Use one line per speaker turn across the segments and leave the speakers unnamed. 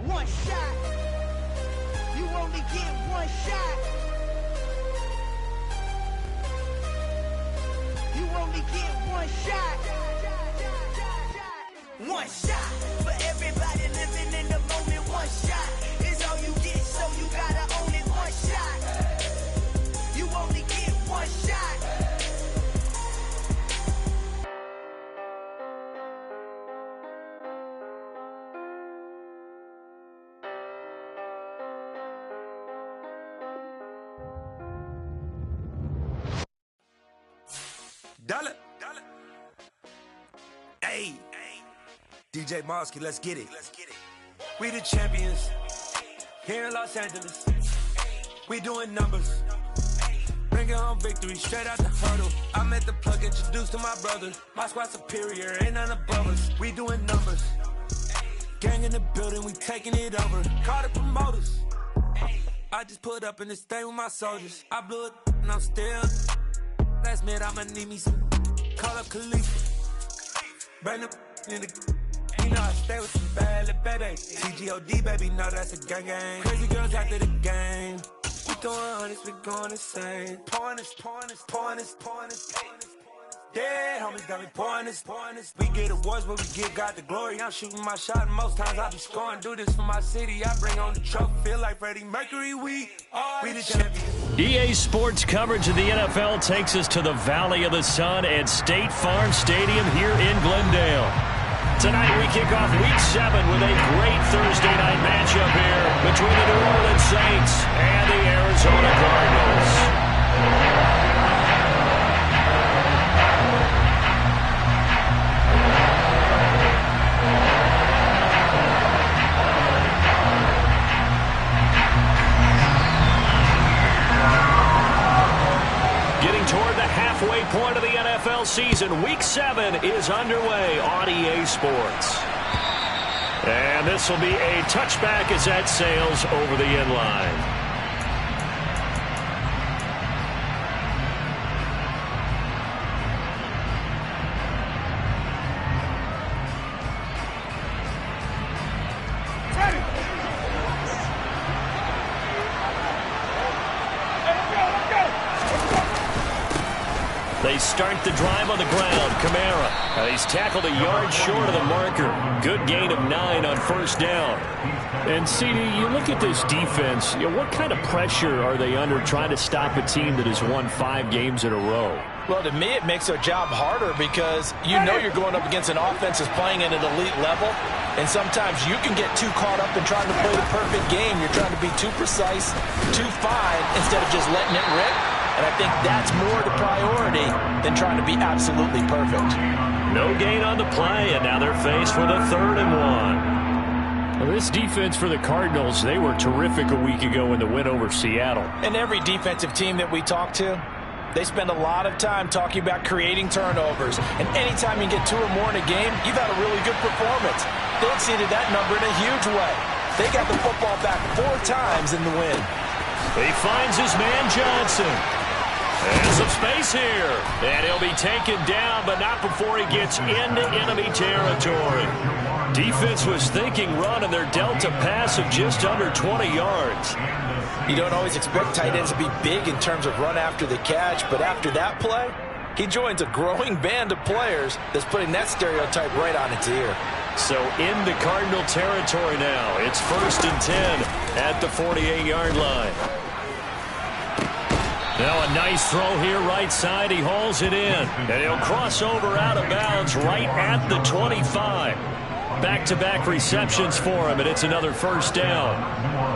One shot. You only get one shot. You only get one shot. One shot for everybody living in the moment. One shot is all you get, so you gotta own it. One shot. You only get one shot.
Dollar. Hey, DJ Mosky, let's get it. We the champions here in Los Angeles. We doing numbers. Bringing home victory straight out the huddle. I'm at the plug, introduced to my brothers. My squad superior, ain't none above us. We doing numbers. Gang in the building, we taking it over. Call the promoters. I just put up in this thing with my soldiers. I blew it and I'm still. Last minute, I'ma need me some. Call up Khalifa. Bring them in the. You know I stay with some bad little baby. CGOD, baby, know that's a gang gang. Crazy girls after the game. We throwing hundreds, we going insane. Pouring this. Dead homies got me pouring this. We get awards, but we give God the glory. I'm shooting my shot, and most times I be scoring. Do this for my city, I bring on the trophy. Feel like Freddie Mercury, we the champions.
EA Sports coverage of the NFL takes us to the Valley of the Sun at State Farm Stadium here in Glendale. Tonight we kick off Week 7 with a great Thursday night matchup here between the New Orleans Saints and the Arizona Cardinals. Toward the halfway point of the NFL season, Week 7 is underway on EA Sports. And this will be a touchback as that sails over the end line. They start the drive on the ground. Kamara. He's tackled a yard short of the marker. Good gain of 9 on first down. And, CD, you look at this defense, what kind of pressure are they under trying to stop a team that has won 5 games in a row?
Well, to me, it makes their job harder because you know you're going up against an offense that's playing at an elite level, and sometimes you can get too caught up in trying to play the perfect game. You're trying to be too precise, too fine, instead of just letting it rip. And I think that's more the priority than trying to be absolutely perfect.
No gain on the play, and now they're faced with a 3rd and 1. Well, this defense for the Cardinals, they were terrific a week ago in the win over Seattle.
And every defensive team that we talk to, they spend a lot of time talking about creating turnovers. And anytime you get 2 or more in a game, you've had a really good performance. They exceeded that number in a huge way. They got the football back 4 times in the win.
He finds his man Johnson. And some space here. And he'll be taken down, but not before he gets into enemy territory. Defense was thinking run, and they're dealt a pass of just under 20 yards.
You don't always expect tight ends to be big in terms of run after the catch, but after that play, he joins a growing band of players that's putting that stereotype right on its ear.
So into Cardinal territory now. It's 1st and 10 at the 48-yard line. Now a nice throw here right side. He hauls it in. And he'll cross over out of bounds right at the 25. Back-to-back receptions for him, and it's another 1st down.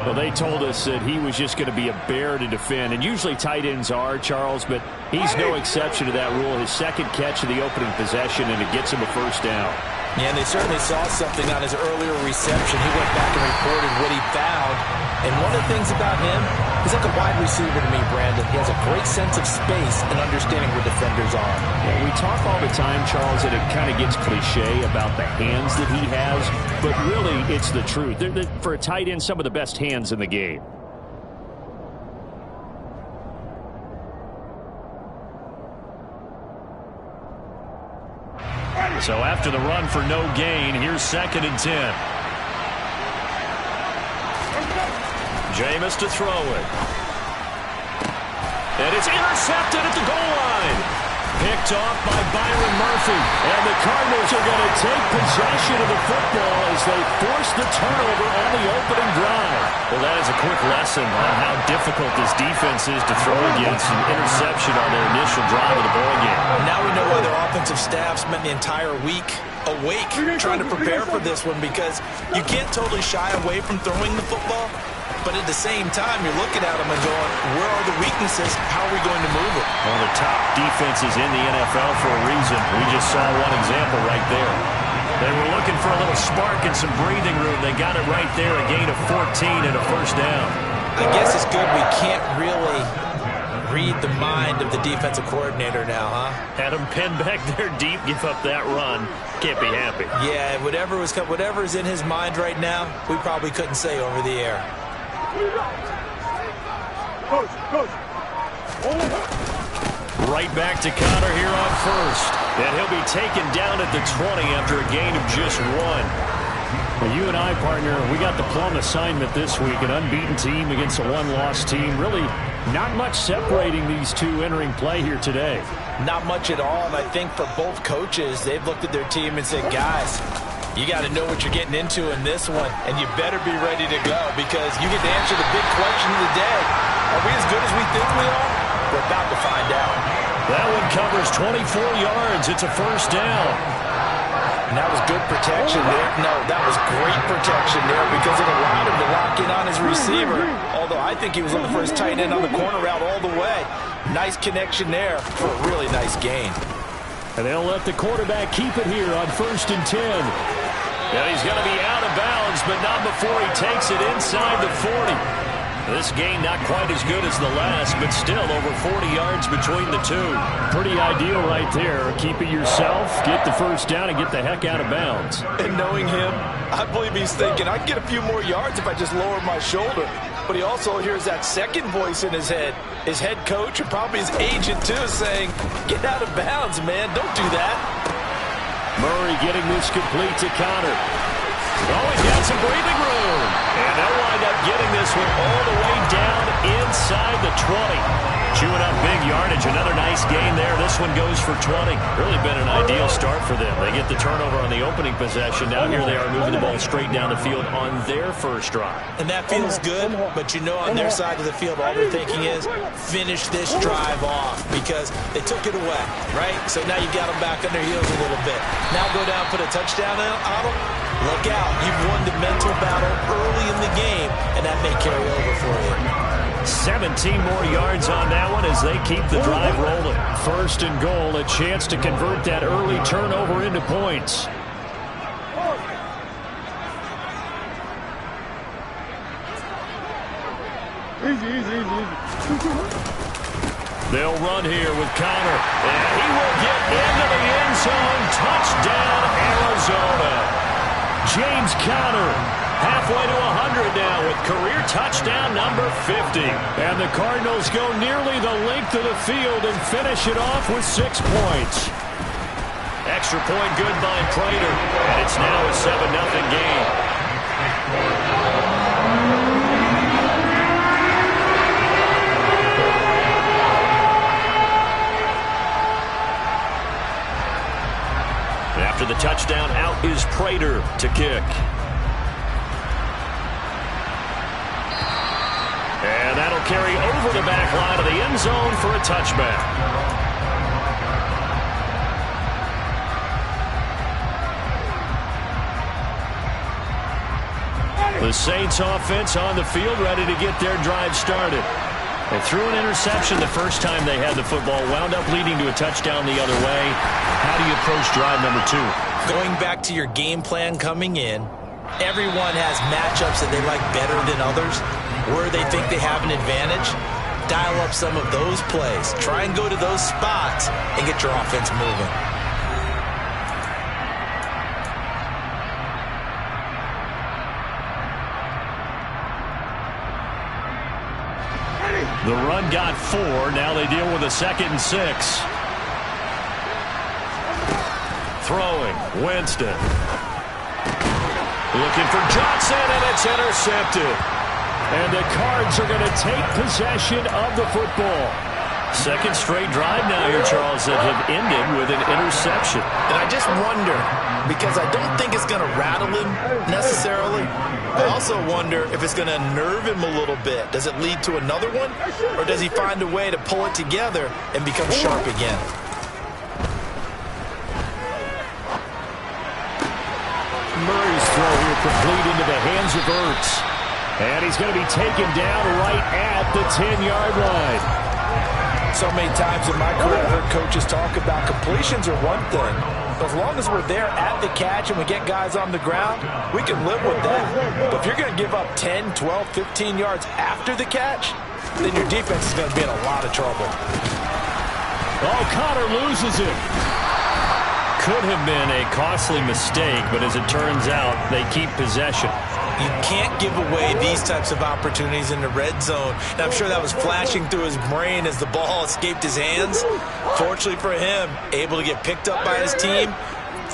Well, they told us that he was just going to be a bear to defend. And usually tight ends are, Charles, but he's no exception to that rule. His 2nd catch of the opening possession, and it gets him a 1st down.
Yeah, and they certainly saw something on his earlier reception. He went back and reported what he found. And one of the things about him, he's like a wide receiver to me, Brandon. He has a great sense of space and understanding where defenders are.
Yeah, we talk all the time, Charles, and it kind of gets cliche about the hands that he has. But really, it's the truth. They're, for a tight end, some of the best hands in the game. So after the run for no gain, here's 2nd and 10. Jameis to throw it. And it's intercepted at the goal line. Picked off by Byron Murphy. And the Cardinals are going to take possession of the football as they force the turnover on the opening drive. Well, that is a quick lesson on how difficult this defense is to throw against an interception on their initial drive of the ballgame.
Now we know why their offensive staff spent the entire week awake trying to prepare for this one, because you can't totally shy away from throwing the football. But at the same time, you're looking at them and going, where are the weaknesses? How are we going to move it?
One of the top defenses in the NFL for a reason. We just saw one example right there. They were looking for a little spark and some breathing room. They got it right there, a gain of 14 and a first down.
I guess it's good we can't really read the mind of the defensive coordinator now, huh?
Had him pinned back there deep, give up that run. Can't be happy.
Yeah, whatever is in his mind right now, we probably couldn't say over the air.
Right back to Connor here on first. And he'll be taken down at the 20 after a gain of just 1.
Well, you and I, partner, we got the plum assignment this week. An unbeaten team against a one-loss team. Really not much separating these two entering play here today.
Not much at all, and I think for both coaches, they've looked at their team and said, guys, you got to know what you're getting into in this one, and you better be ready to go, because you get to answer the big question of the day. Are we as good as we think we are? We're about to find out.
That one covers 24 yards. It's a first down.
And that was good protection there. No, that was great protection there, because it allowed him to lock in on his receiver, although I think he was looking for his tight end on the corner route all the way. Nice connection there for a really nice gain.
And they'll let the quarterback keep it here on 1st and 10.
Yeah, he's going to be out of bounds, but not before he takes it inside the 40. This game not quite as good as the last, but still over 40 yards between the two.
Pretty ideal right there. Keep it yourself, get the first down, and get the heck out of bounds.
And knowing him, I believe he's thinking, I can get a few more yards if I just lower my shoulder. But he also hears that second voice in his head. His head coach, and probably his agent too, saying, get out of bounds, man. Don't do that.
Murray getting this complete to Connor. Oh, he's got some breathing room. And they'll wind up getting this one all the way down inside the 20. Chewing up big yardage. Another nice gain there. This one goes for 20. Really been an ideal start for them. They get the turnover on the opening possession. Now here they are moving the ball straight down the field on their first drive.
And that feels good, but you know on their side of the field, all they're thinking is finish this drive off, because they took it away, right? So now you got them back on their heels a little bit. Now go down, put a touchdown on them. Look out. You've won the mental battle early in the game, and that may carry over for you.
17 more yards on that one as they keep the drive rolling.
1st and goal, a chance to convert that early turnover into points.
They'll run here with Connor, and he will get into the end zone. Touchdown, Arizona. James Conner, halfway to 100 now with career touchdown number 50.
And the Cardinals go nearly the length of the field and finish it off with 6 points.
Extra point good by Prater, and it's now a 7-0 game. After the touchdown, out is Prater to kick. And that'll carry over the back line of the end zone for a touchback. The Saints offense on the field, ready to get their drive started. They threw an interception the first time they had the football, wound up leading to a touchdown the other way. How do you approach drive number 2?
Going back to your game plan coming in, everyone has matchups that they like better than others, where they think they have an advantage. Dial up some of those plays. Try and go to those spots and get your offense moving.
The run got 4. Now they deal with a 2nd and 6. Throwing, Winston. Looking for Johnson, and it's intercepted. And the Cards are going to take possession of the football. Second straight drive now here, Charles, that have ended with an interception.
And I just wonder, because I don't think it's going to rattle him necessarily. I also wonder if it's going to nerve him a little bit. Does it lead to another one? Or does he find a way to pull it together and become sharp again?
Murray's throw here complete into the hands of Ertz. And he's going to be taken down right at the 10-yard line.
So many times in my career, I've heard coaches talk about completions are one thing. But as long as we're there at the catch and we get guys on the ground, we can live with that. But if you're going to give up 10, 12, 15 yards after the catch, then your defense is going to be in a lot of trouble.
Oh, Connor loses it. Could have been a costly mistake, but as it turns out, they keep possession.
You can't give away these types of opportunities in the red zone. And I'm sure that was flashing through his brain as the ball escaped his hands. Fortunately for him, able to get picked up by his team,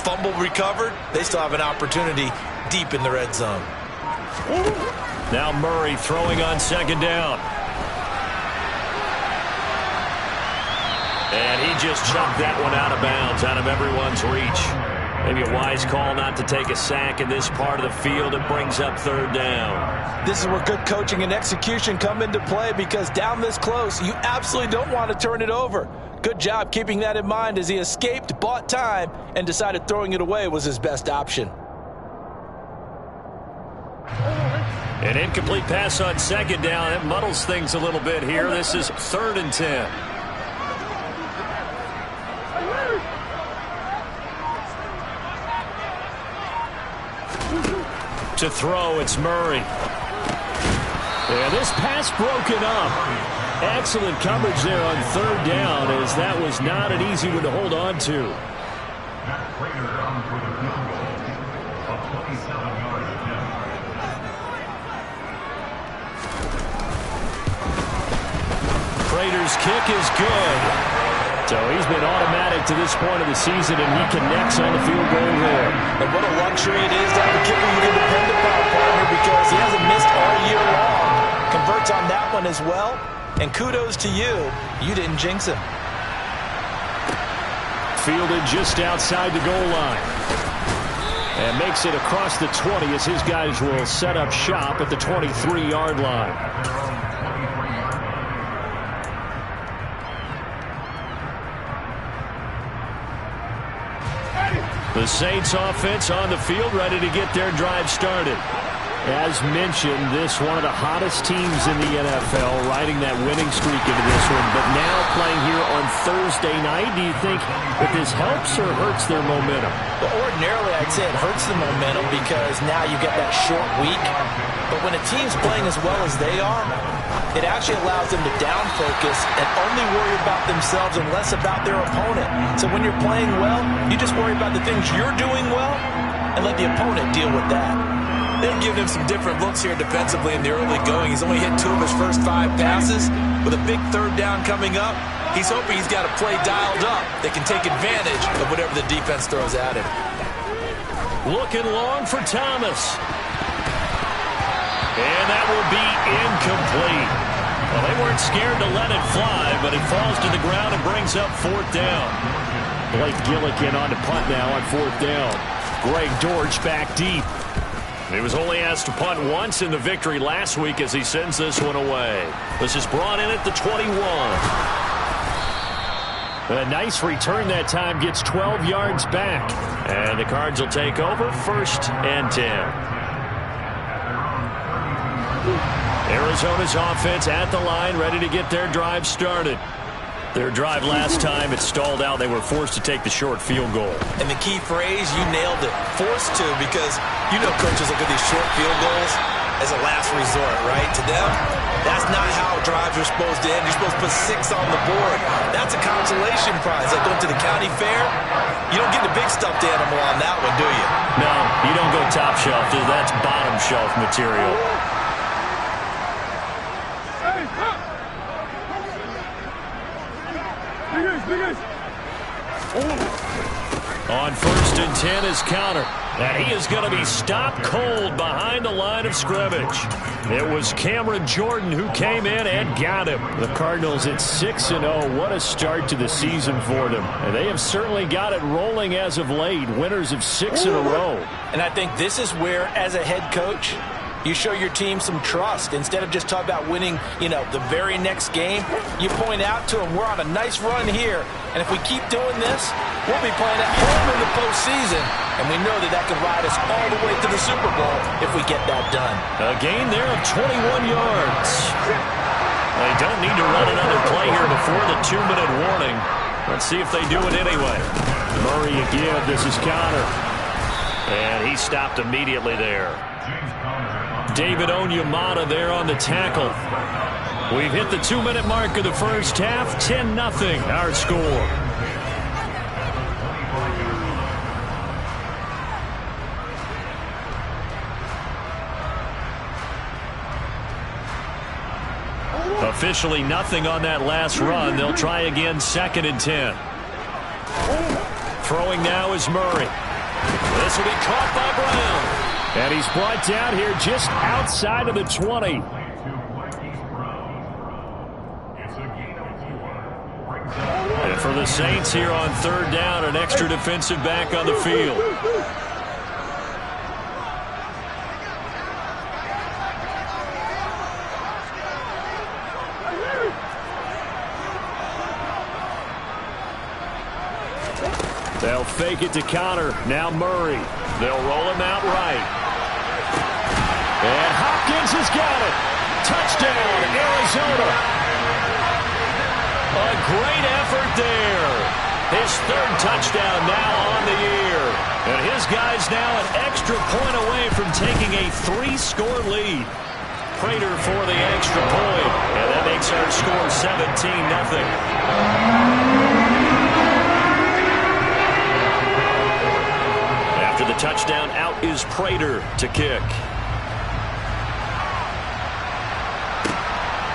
fumble recovered. They still have an opportunity deep in the red zone.
Now Murray throwing on second down. And he just chucked that one out of bounds, out of everyone's reach. Maybe a wise call not to take a sack in this part of the field. It brings up third down.
This is where good coaching and execution come into play, because down this close, you absolutely don't want to turn it over. Good job keeping that in mind as he escaped, bought time, and decided throwing it away was his best option.
An incomplete pass on second down. It muddles things a little bit here. This is 3rd and 10. To throw, it's Murray. And this pass broken up. Excellent coverage there on third down, as that was not an easy one to hold on to. Prater's kick is good. So he's been automatic to this point of the season, and he connects on the field goal there.
And what a luxury it is to have a kicker you can depend upon, partner, because he hasn't missed all year long. Converts on that one as well, and kudos to you. You didn't jinx him.
Fielded just outside the goal line. And makes it across the 20 as his guys will set up shop at the 23-yard line. The Saints offense on the field, ready to get their drive started. As mentioned, this one of the hottest teams in the NFL, riding that winning streak into this one, but now playing here on Thursday night. Do you think that this helps or hurts their momentum?
Well, ordinarily, I'd say it hurts the momentum because now you get that short week. But when a team's playing as well as they are, it actually allows them to down focus and only worry about themselves and less about their opponent. So when you're playing well, you just worry about the things you're doing well and let the opponent deal with that. They've given him some different looks here defensively in the early going. He's only hit 2 of his first 5 passes. With a big third down coming up, he's hoping he's got a play dialed up that can take advantage of whatever the defense throws at him.
Looking long for Thomas. And that will be incomplete. Well, they weren't scared to let it fly, but it falls to the ground and brings up 4th down. Blake Gillikin on to punt now on 4th down. Greg Dortch back deep. He was only asked to punt once in the victory last week as he sends this one away. This is brought in at the 21. A nice return that time, gets 12 yards back. And the Cards will take over 1st and 10. Arizona's offense at the line, ready to get their drive started. Their drive last time, it stalled out. They were forced to take the short field goal.
And the key phrase, you nailed it. Forced to, because you know coaches look at these short field goals as a last resort, right? To them, that's not how drives are supposed to end. You're supposed to put 6 on the board. That's a consolation prize. Like going to the county fair, you don't get the big stuffed animal on that one, do you?
No, you don't go top shelf. That's bottom shelf material. On 1st and 10 is counter. And he is going to be stopped cold behind the line of scrimmage. It was Cameron Jordan who came in and got him.
The Cardinals at 6-0. What a start to the season for them. And they have certainly got it rolling as of late. Winners of 6 in a row.
And I think this is where, as a head coach, you show your team some trust. Instead of just talking about winning, the very next game, you point out to them, we're on a nice run here. And if we keep doing this, we'll be playing at home in the postseason. And we know that can ride us all the way to the Super Bowl if we get that done.
A gain there of 21 yards. They don't need to run another play here before the 2-minute warning. Let's see if they do it anyway.
Murray again. This is Connor.
And he stopped immediately there. David Onyemata there on the tackle. We've hit the 2-minute mark of the first half. 10-0 our score. Officially nothing on that last run. They'll try again 2nd and 10. Throwing now is Murray. This will be caught by Brown.
And he's brought down here just outside of the 20.
And for the Saints here on 3rd down, an extra defensive back on the field.
They'll fake it to Connor. Now Murray.
They'll roll him out right.
And Hopkins has got it. Touchdown, Arizona.
A great effort there. His 3rd touchdown now on the year. And his guy's now an extra point away from taking a 3-score lead. Prater for the extra point. And that makes our score 17-0. After the touchdown, out is Prater to kick.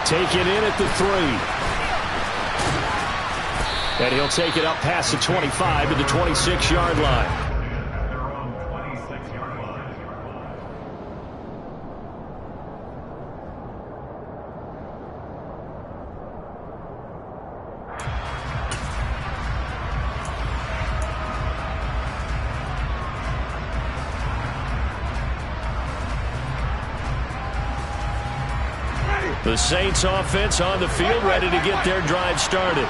Take it in at the 3. And he'll take it up past the 25 to the 26-yard line.
The Saints offense on the field, ready to get their drive started.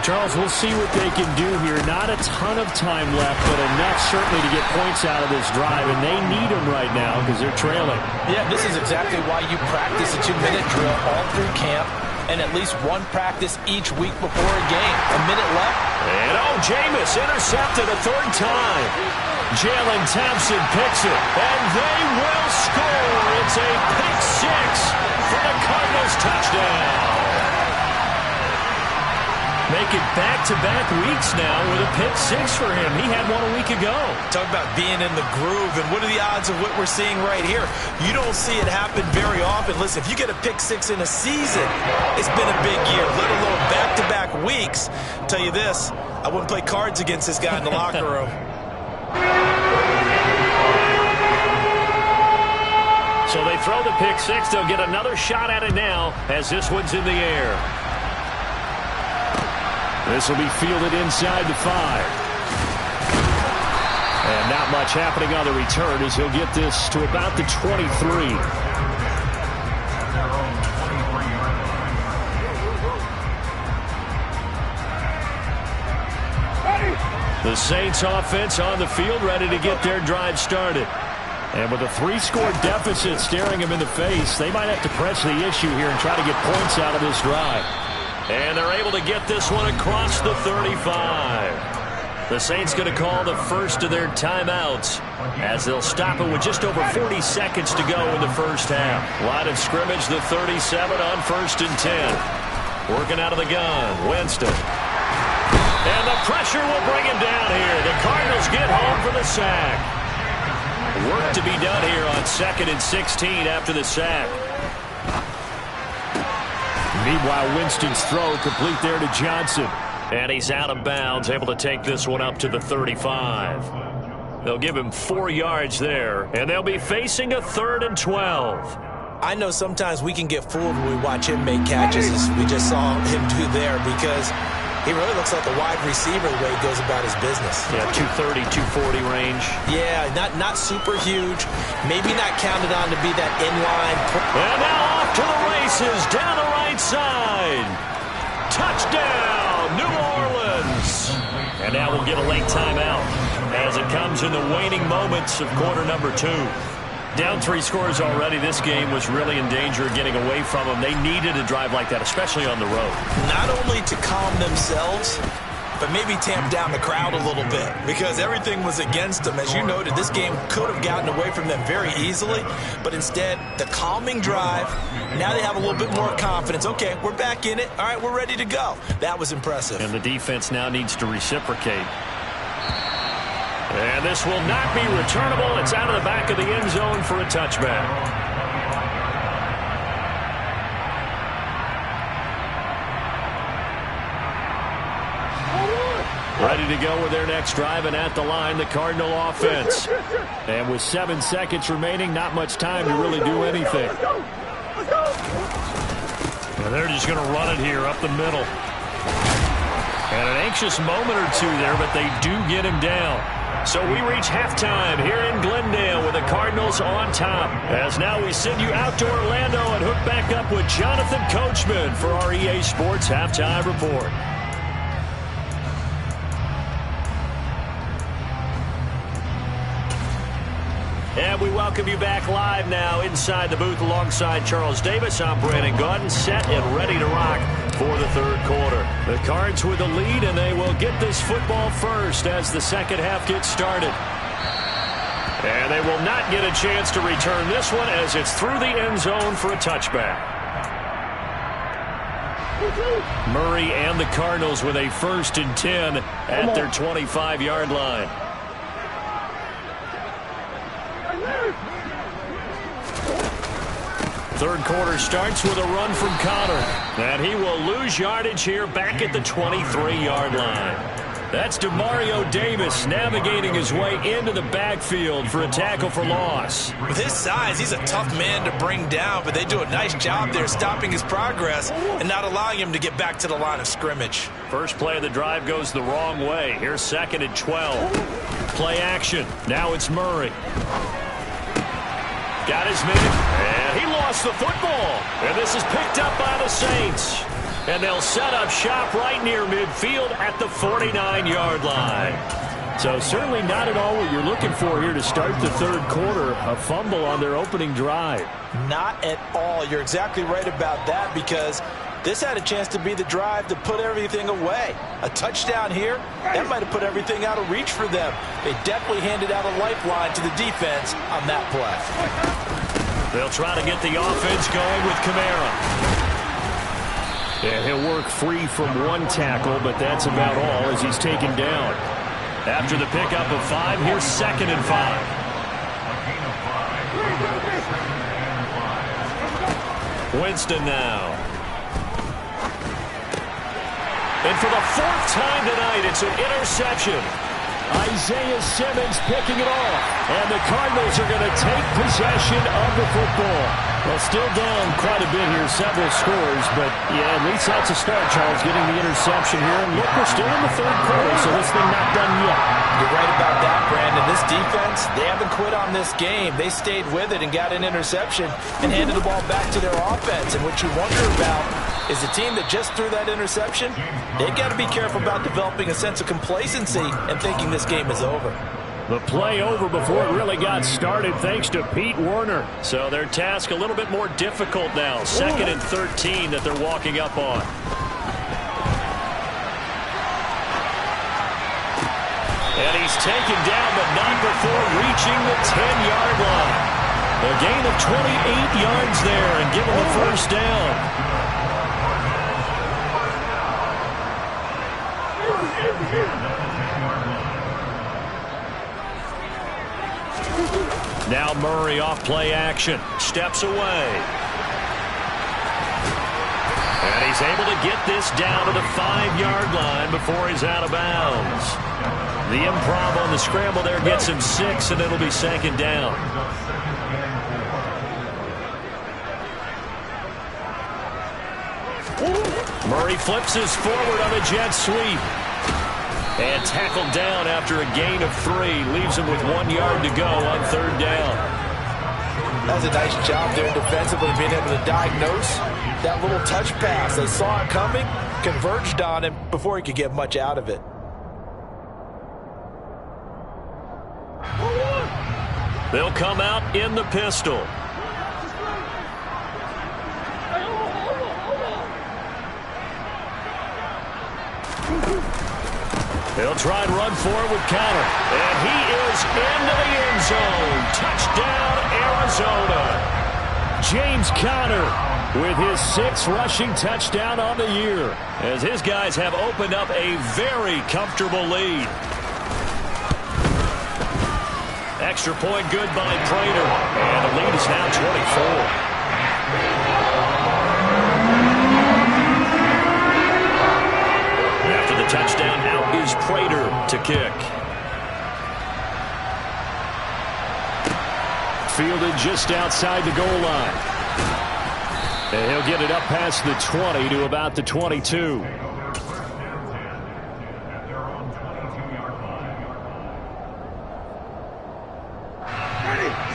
Charles, we'll see what they can do here. Not a ton of time left, but enough certainly to get points out of this drive, and they need them right now because they're trailing.
Yeah, this is exactly why you practice a 2-minute drill all through camp and at least one practice each week before a game. A minute left.
And Jameis intercepted a 3rd time. Jalen Thompson picks it, and they will score. It's a pick 6 for the Cardinals touchdown. Make it back-to-back weeks now with a pick 6 for him. He had one a week ago.
Talk about being in the groove, and what are the odds of what we're seeing right here? You don't see it happen very often. Listen, if you get a pick 6 in a season, it's been a big year, let alone back-to-back weeks. I'll tell you this, I wouldn't play cards against this guy in the locker room.
So they throw the pick 6. They'll get another shot at it now as this one's in the air.
This will be fielded inside the 5. And not much happening on the return as he'll get this to about the 23.
The Saints offense on the field, ready to get their drive started.
And with a 3-score deficit staring him in the face, they might have to press the issue here and try to get points out of this drive.
And they're able to get this one across the 35. The Saints going to call the first of their timeouts as they'll stop it with just over 40 seconds to go in the first half. Line of scrimmage, the 37 on 1st and 10. Working out of the gun, Winston. And the pressure will bring him down here. The Cardinals get home for the sack. Work to be done here on 2nd and 16 after the sack.
Meanwhile, Winston's throw complete there to Johnson.
And he's out of bounds, able to take this one up to the 35. They'll give him 4 yards there, and they'll be facing a 3rd and 12.
I know sometimes we can get fooled when we watch him make catches, as we just saw him do there, because he really looks like a wide receiver the way he goes about his business.
Yeah, 230, 240 range.
Yeah, not super huge. Maybe not counted on to be that inline.
And now off to the races, down the right side. Touchdown, New Orleans. And now we'll get a late timeout as it comes in the waning moments of quarter number 2. Down 3 scores already. This game was really in danger of getting away from them. They needed a drive like that, especially on the road.
Not only to calm themselves, but maybe tamp down the crowd a little bit, because everything was against them. As you noted, this game could have gotten away from them very easily, but instead, the calming drive, now they have a little bit more confidence. Okay, we're back in it. All right, we're ready to go. That was impressive.
And the defense now needs to reciprocate. And this will not be returnable. It's out of the back of the end zone for a touchback. Ready to go with their next drive, and at the line, the Cardinal offense. And with 7 seconds remaining, not much time to really do anything. And they're just going to run it here up the middle. And an anxious moment or two there, but they do get him down. So we reach halftime here in Glendale with the Cardinals on top. As now we send you out to Orlando and hook back up with Jonathan Coachman for our EA Sports Halftime Report. And we welcome you back live now inside the booth alongside Charles Davis. I'm Brandon Gaudin, set and ready to rock for the 3rd quarter. The Cards with the lead, and they will get this football first as the second half gets started. And they will not get a chance to return this one as it's through the end zone for a touchback. Murray and the Cardinals with a 1st and 10 at their 25-yard line. Third quarter starts with a run from Connor. And he will lose yardage here back at the 23-yard line. That's Demario Davis navigating his way into the backfield for a tackle for loss.
With his size, he's a tough man to bring down, but they do a nice job there stopping his progress and not allowing him to get back to the line of scrimmage.
First play of the drive goes the wrong way. Here's 2nd and 12. Play action. Now it's Murray. Got his man, and he lost the football. And this is picked up by the Saints. And they'll set up shop right near midfield at the 49-yard line. So certainly not at all what you're looking for here to start the 3rd quarter. A fumble on their opening drive.
Not at all. You're exactly right about that, because this had a chance to be the drive to put everything away. A touchdown here, that might have put everything out of reach for them. They definitely handed out a lifeline to the defense on that play.
They'll try to get the offense going with Kamara. And he'll work free from 1 tackle, but that's about all as he's taken down. After the pickup of 5, here's 2nd and 5. Winston now. And for the 4th time tonight, it's an interception. Isaiah Simmons picking it off. And the Cardinals are going to take possession of the football. Well, still down quite a bit here, several scores. But, yeah, at least that's a start, Charles, getting the interception here. And look, we're still in the 3rd quarter, so this thing not done yet.
You're right about that, Brandon. This defense, they haven't quit on this game. They stayed with it and got an interception and handed the ball back to their offense. And what you wonder about is the team that just threw that interception, they've got to be careful about developing a sense of complacency and thinking this game is over.
The play over before it really got started thanks to Pete Werner. So their task a little bit more difficult now. 2nd and 13 that they're walking up on. And he's taken down, but not before reaching the 10-yard line. A gain of 28 yards there and give him a 1st down. Now Murray off play action. Steps away. And he's able to get this down to the 5-yard line before he's out of bounds. The improv on the scramble there gets him 6, and it'll be 2nd down. Murray flips his forward on a jet sweep. And tackled down after a gain of 3. Leaves him with 1 yard to go on 3rd down.
That's a nice job there defensively, being able to diagnose that little touch pass. They saw it coming, converged on him before he could get much out of it.
They'll come out in the pistol. They'll try and run for it with Conner. And he is into the end zone. Touchdown, Arizona. James Conner with his 6th rushing touchdown on the year, as his guys have opened up a very comfortable lead. Extra point good by Prater. And the lead is now 24. After the touchdown, out is Prater to kick. Fielded just outside the goal line. And he'll get it up past the 20 to about the 22.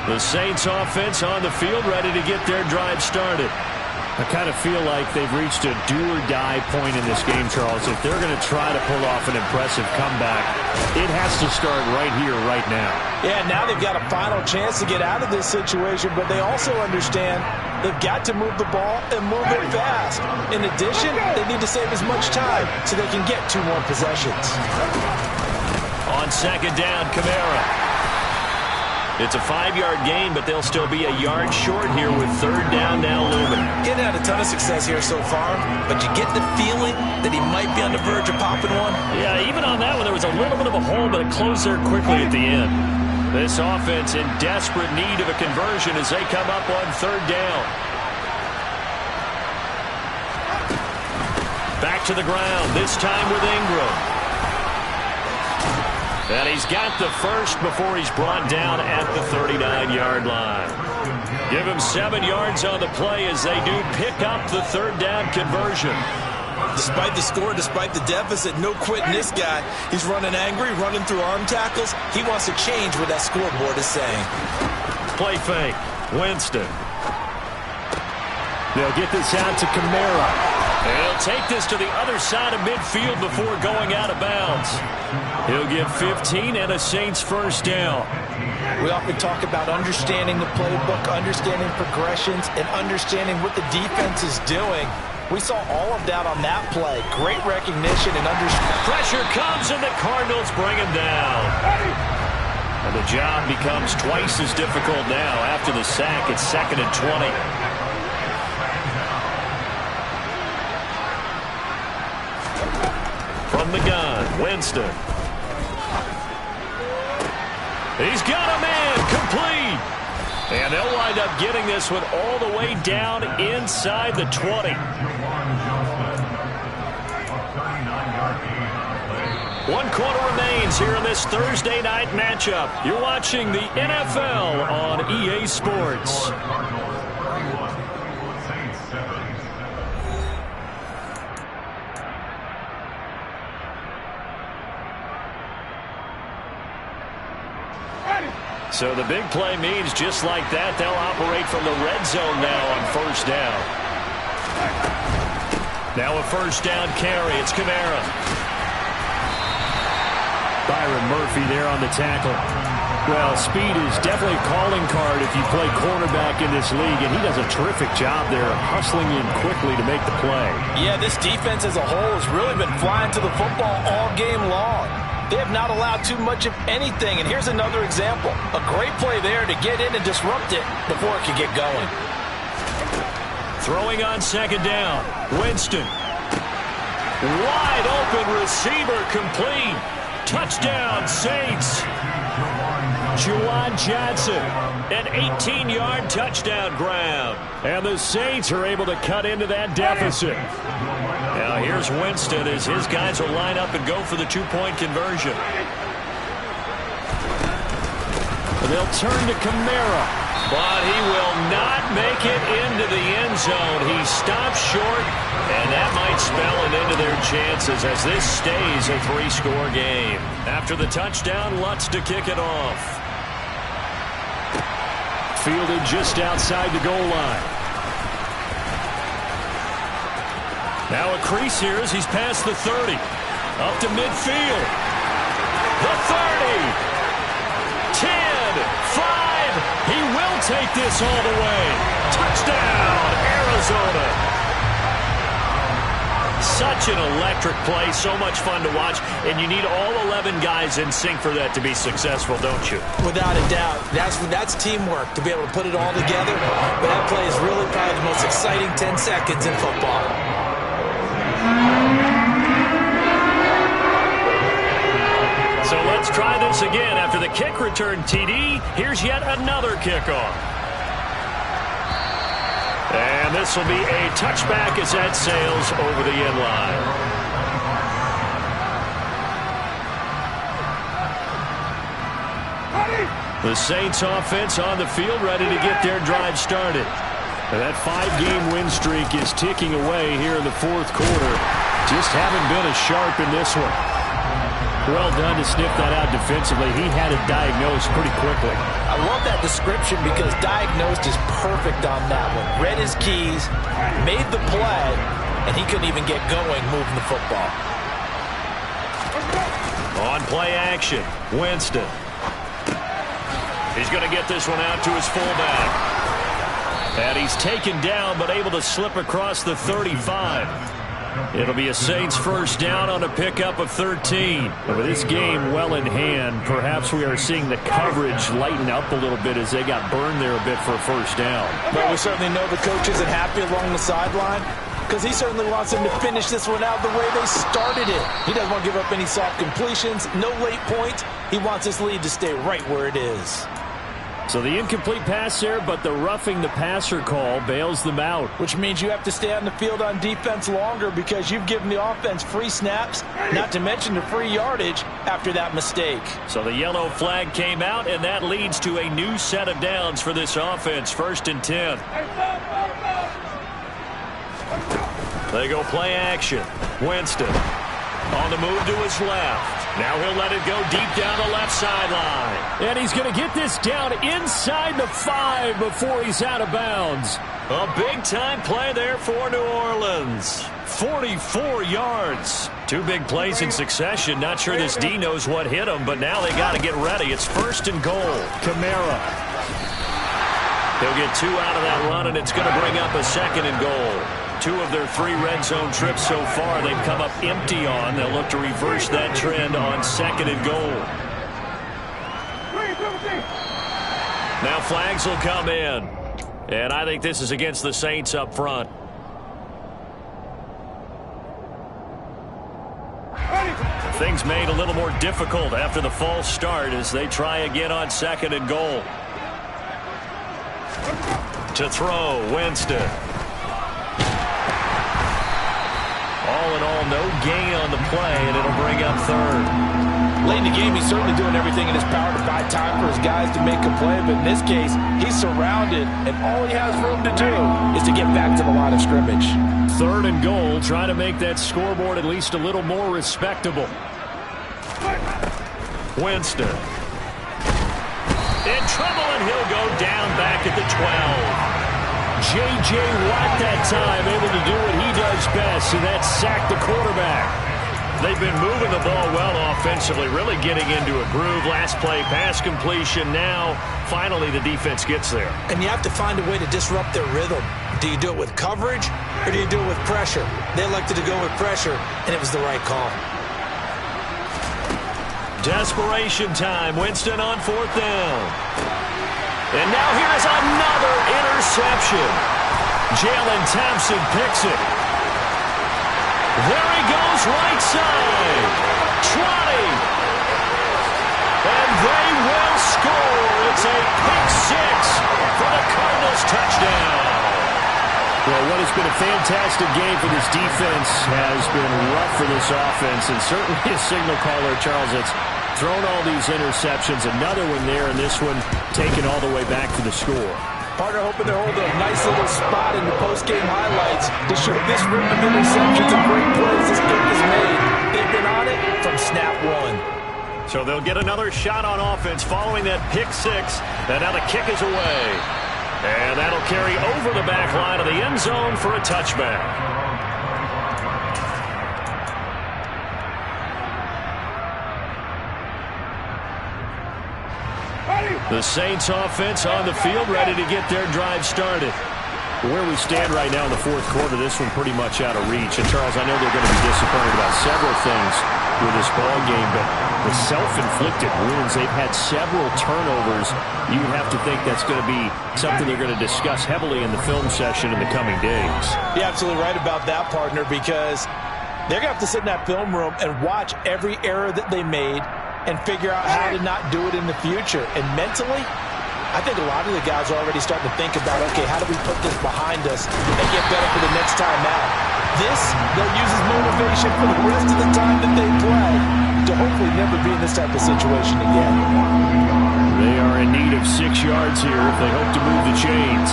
The Saints offense on the field, ready to get their drive started. I kind of feel like they've reached a do-or-die point in this game, Charles. If they're going to try to pull off an impressive comeback, it has to start right here, right now.
Yeah, now they've got a final chance to get out of this situation, but they also understand they've got to move the ball and move it fast. In addition, they need to save as much time so they can get 2 more possessions.
On 2nd down, Kamara. It's a 5-yard gain, but they'll still be a yard short here with 3rd down now looming.
Getting had a ton of success here so far, but you get the feeling that he might be on the verge of popping one.
Yeah, even on that one, there was a little bit of a hole, but it closed there quickly at the end. This offense in desperate need of a conversion as they come up on 3rd down. Back to the ground, this time with Ingram. And he's got the first before he's brought down at the 39-yard line. Give him 7 yards on the play as they do pick up the 3rd down conversion.
Despite the score, despite the deficit, no quitting this guy. He's running angry, running through arm tackles. He wants to change what that scoreboard is saying.
Play fake. Winston. They'll get this out to Kamara. And he'll take this to the other side of midfield before going out of bounds. He'll get 15 and a Saints 1st down.
We often talk about understanding the playbook, understanding progressions, and understanding what the defense is doing. We saw all of that on that play. Great recognition and understanding.
Pressure comes, and the Cardinals bring him down. And the job becomes twice as difficult now after the sack. It's 2nd and 20. From the gun, Winston. He's got a man, complete. And they'll wind up getting this one all the way down inside the 20. 1 quarter remains here in this Thursday night matchup. You're watching the NFL on EA Sports. So the big play means just like that, they'll operate from the red zone now on 1st down. Now a 1st down carry. It's Kamara.
Byron Murphy there on the tackle. Well, speed is definitely a calling card if you play cornerback in this league, and he does a terrific job there hustling in quickly to make the play.
Yeah, this defense as a whole has really been flying to the football all game long. They have not allowed too much of anything, and here's another example. A great play there to get in and disrupt it before it could get going.
Throwing on 2nd down. Winston. Wide open receiver complete. Touchdown, Saints. Juwan Johnson. An 18-yard touchdown grab. And the Saints are able to cut into that deficit. Now here's Winston as his guys will line up and go for the two-point conversion. They'll turn to Kamara, but he will not make it into the end zone. He stops short, and that might spell an end to their chances as this stays a three-score game. After the touchdown, Lutz to kick it off. Fielded just outside the goal line. Now a crease here as he's past the 30. Up to midfield. The 30. 10, 5, he will take this all the way. Touchdown, Arizona. Such an electric play, so much fun to watch, and you need all 11 guys in sync for that to be successful, don't you?
Without a doubt. That's teamwork, to be able to put it all together. But that play is really probably the most exciting 10 seconds in football.
So let's try this again. After the kick return TD, here's yet another kickoff. And this will be a touchback as that sails over the end line. The Saints offense on the field ready to get their drive started. And that 5-game win streak is ticking away here in the fourth quarter. Just haven't been as sharp in this one. Well done to sniff that out defensively. He had it diagnosed pretty quickly.
I love that description because diagnosed is perfect on that one. Read his keys, made the play, and he couldn't even get going moving the football.
On play action, Winston. He's going to get this one out to his fullback. And he's taken down but able to slip across the 35. It'll be a Saints first down on a pickup of 13. But with this game well in hand, perhaps we are seeing the coverage lighten up a little bit as they got burned there a bit for a first down.
But we certainly know the coach isn't happy along the sideline because he certainly wants them to finish this one out the way they started it. He doesn't want to give up any soft completions, no late points. He wants this lead to stay right where it is.
So the incomplete pass there, but the roughing the passer call bails them out.
Which means you have to stay on the field on defense longer because you've given the offense free snaps, not to mention the free yardage after that mistake.
So the yellow flag came out, and that leads to a new set of downs for this offense. 1st and 10. They go play action. Winston on the move to his left. Now he'll let it go deep down the left sideline. And he's going to get this down inside the 5 before he's out of bounds. A big-time play there for New Orleans. 44 yards. 2 big plays in succession. Not sure this D knows what hit him, but now they got to get ready. It's 1st and goal. Kamara. He'll get 2 out of that run, and it's going to bring up a 2nd and goal. 2 of their 3 red zone trips so far they've come up empty on. They'll look to reverse that trend on 2nd and goal. Now flags will come in. And I think this is against the Saints up front. Things made a little more difficult after the false start as they try again on 2nd and goal. To throw, Winston. All in all, no gain on the play, and it'll bring up 3rd.
Late in the game, he's certainly doing everything in his power to buy time for his guys to make a play, but in this case, he's surrounded, and all he has room to do is to get back to the line of scrimmage.
3rd and goal, try to make that scoreboard at least a little more respectable. Winston. In trouble, and he'll go down back at the 12. J.J. Watt that time able to do what he does best, and that's sack the quarterback. They've been moving the ball well offensively, really getting into a groove. Last play, pass completion. Now, finally, the defense gets there.
And you have to find a way to disrupt their rhythm. Do you do it with coverage, or do you do it with pressure? They elected to go with pressure, and it was the right call.
Desperation time. Winston on 4th down. And now here's another interception. Jalen Thompson picks it. There he goes, right side. 20. And they will score. It's a pick six for the Cardinals touchdown.
Well, what has been a fantastic game for this defense has been rough for this offense, and certainly a signal caller, Charles, that's thrown all these interceptions. Another one there, and this one taken all the way back for the score.
Partner hoping to hold a nice little spot in the post-game highlights to show this rip of interceptions and great plays this team has made. They've been on it from snap one.
So they'll get another shot on offense following that pick six, and now the kick is away. And that'll carry over the back line of the end zone for a touchback. The Saints offense on the field, ready to get their drive started. Where we stand right now in the fourth quarter, this one pretty much out of reach. And, Charles, I know they're going to be disappointed about several things with this ball game, but the self-inflicted wounds, they've had several turnovers. You would have to think that's going to be something they're going to discuss heavily in the film session in the coming days.
You're absolutely right about that, partner, because they're going to have to sit in that film room and watch every error that they made and figure out how to not do it in the future. And mentally, I think a lot of the guys are already starting to think about, okay, how do we put this behind us and get better for the next time out? This, they'll use as motivation for the rest of the time that they play to hopefully never be in this type of situation again.
They are in need of 6 yards here if they hope to move the chains.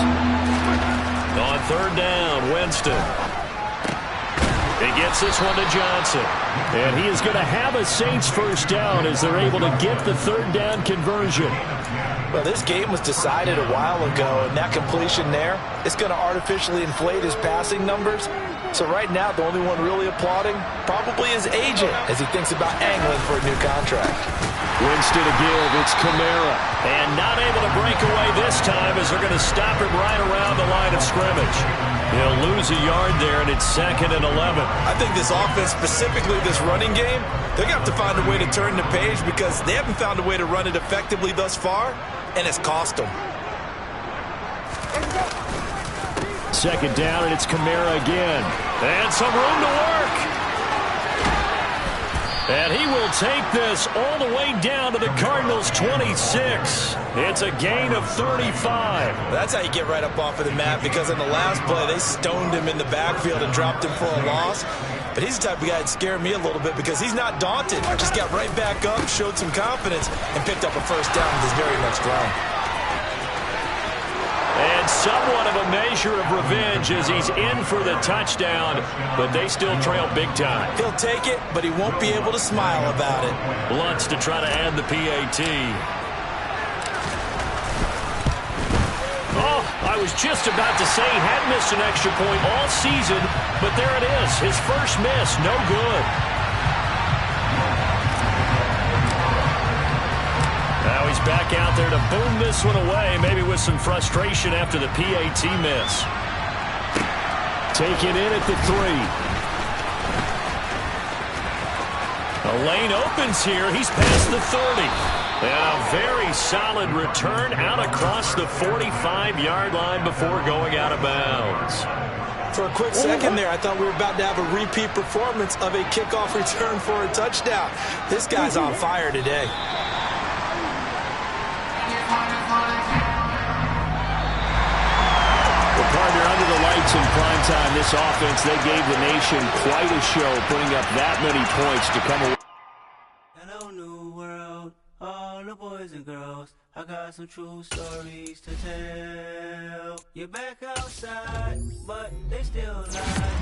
On third down, Winston. He gets this one to Johnson. And he is going to have a Saints first down as they're able to get the third down conversion.
Well, this game was decided a while ago, and that completion there, it's going to artificially inflate his passing numbers. So right now, the only one really applauding probably his agent as he thinks about angling for a new contract.
Winston to give. It's Kamara. And not able to break away this time as they're going to stop him right around the line of scrimmage. He'll lose a yard there, and it's 2nd and 11.
I think this offense, specifically this running game, they're going to have to find a way to turn the page because they haven't found a way to run it effectively thus far, and it's cost them.
2nd down, and it's Kamara again. And some room to work. And he will take this all the way down to the Cardinals' 26. It's a gain of 35.
That's how you get right up off of the mat, because in the last play, they stoned him in the backfield and dropped him for a loss. But he's the type of guy that scared me a little bit because he's not daunted. Just got right back up, showed some confidence, and picked up a first down with his very next run.
And somewhat of a measure of revenge as he's in for the touchdown, but they still trail big time.
He'll take it, but he won't be able to smile about it.
Lutz to try to add the PAT. Oh, I was just about to say he had missed an extra point all season, but there it is. His first miss, no good. Now he's back out there to boom this one away, maybe with some frustration after the PAT miss. Taken in at the 3. The lane opens here. He's past the 30. And a very solid return out across the 45-yard line before going out of bounds.
For a quick second there, I thought we were about to have a repeat performance of a kickoff return for a touchdown. This guy's on fire today.
Partner, under the lights in prime time, this offense, they gave the nation quite a show, putting up that many points to come away.
Hello, new world, all the boys and girls. I got some true stories to tell. You're back outside, but they still lie.